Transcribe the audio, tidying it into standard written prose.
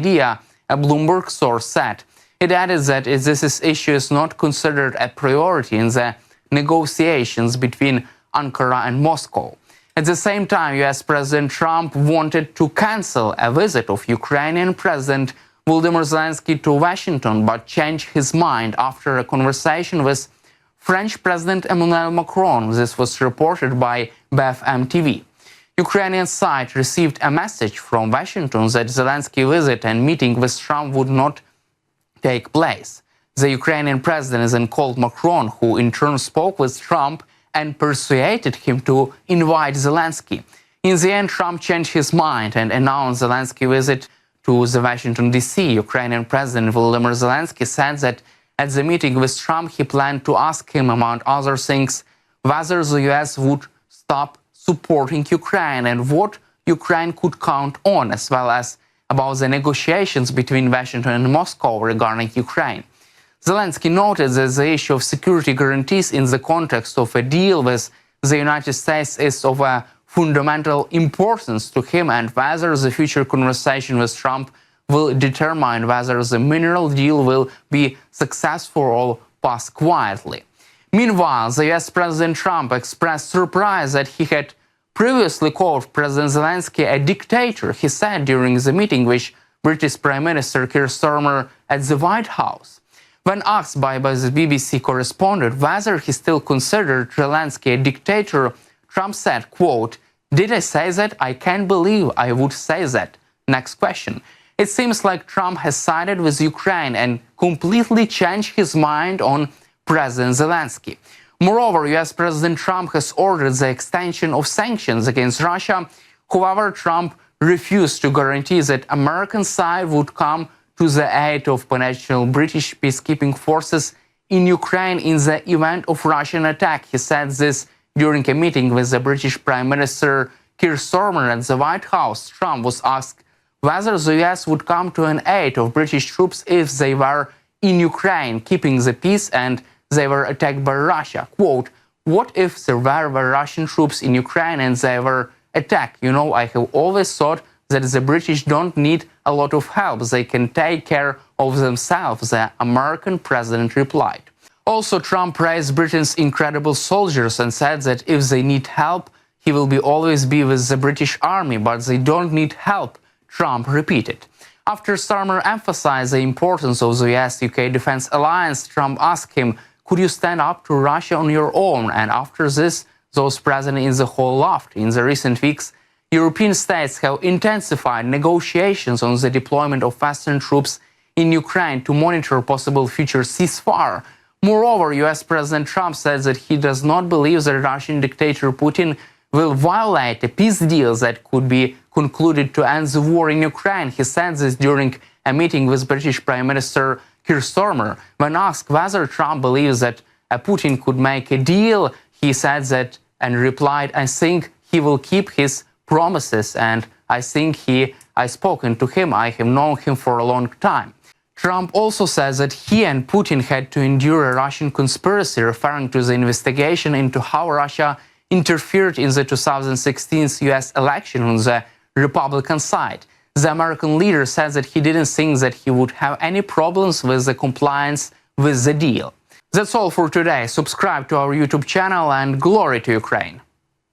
idea, a Bloomberg source said. It added that this issue is not considered a priority in the negotiations between Ankara and Moscow. At the same time, US President Trump wanted to cancel a visit of Ukrainian President Volodymyr Zelensky to Washington, but changed his mind after a conversation with French President Emmanuel Macron. This was reported by BFM TV. Ukrainian side received a message from Washington that Zelensky visit and meeting with Trump would not take place. The Ukrainian president then called Macron, who in turn spoke with Trump and persuaded him to invite Zelensky. In the end, Trump changed his mind and announced Zelensky visit to the Washington, D.C. Ukrainian President Volodymyr Zelensky said that at the meeting with Trump, he planned to ask him, among other things, whether the U.S. would stop supporting Ukraine and what Ukraine could count on, as well as about the negotiations between Washington and Moscow regarding Ukraine. Zelensky noted that the issue of security guarantees in the context of a deal with the United States is of a fundamental importance to him, and whether the future conversation with Trump will determine whether the mineral deal will be successful or pass quietly. Meanwhile, the US President Trump expressed surprise that he had previously called President Zelensky a dictator, he said during the meeting with British Prime Minister Keir Starmer at the White House. When asked by the BBC correspondent whether he still considered Zelensky a dictator, Trump said, quote, "Did I say that? I can't believe I would say that." Next question. It seems like Trump has sided with Ukraine and completely changed his mind on President Zelensky. Moreover, US President Trump has ordered the extension of sanctions against Russia. However, Trump refused to guarantee that American side would come to the aid of potential British peacekeeping forces in Ukraine in the event of Russian attack. He said this during a meeting with the British Prime Minister Keir Starmer at the White House. Trump was asked whether the US would come to an aid of British troops if they were in Ukraine, keeping the peace, and they were attacked by Russia. Quote, "What if there were Russian troops in Ukraine and they were attacked? You know, I have always thought that the British don't need a lot of help. They can take care of themselves," the American president replied. Also, Trump praised Britain's incredible soldiers and said that if they need help, he will always be with the British Army, but they don't need help, Trump repeated. After Starmer emphasized the importance of the US-UK defense alliance, Trump asked him, "Could you stand up to Russia on your own?" And after this, those present in the hall laughed. In the recent weeks, European states have intensified negotiations on the deployment of Western troops in Ukraine to monitor possible future ceasefire. Moreover, US President Trump said that he does not believe that Russian dictator Putin will violate a peace deal that could be concluded to end the war in Ukraine. He said this during a meeting with British Prime Minister Keir Starmer. When asked whether Trump believes that Putin could make a deal, he said that and replied, "I think he will keep his promises, and I think I've spoken to him. I have known him for a long time." Trump also says that he and Putin had to endure a Russian conspiracy, referring to the investigation into how Russia interfered in the 2016 US election on the Republican side. The American leader said that he didn't think that he would have any problems with the compliance with the deal. That's all for today. Subscribe to our YouTube channel, and glory to Ukraine.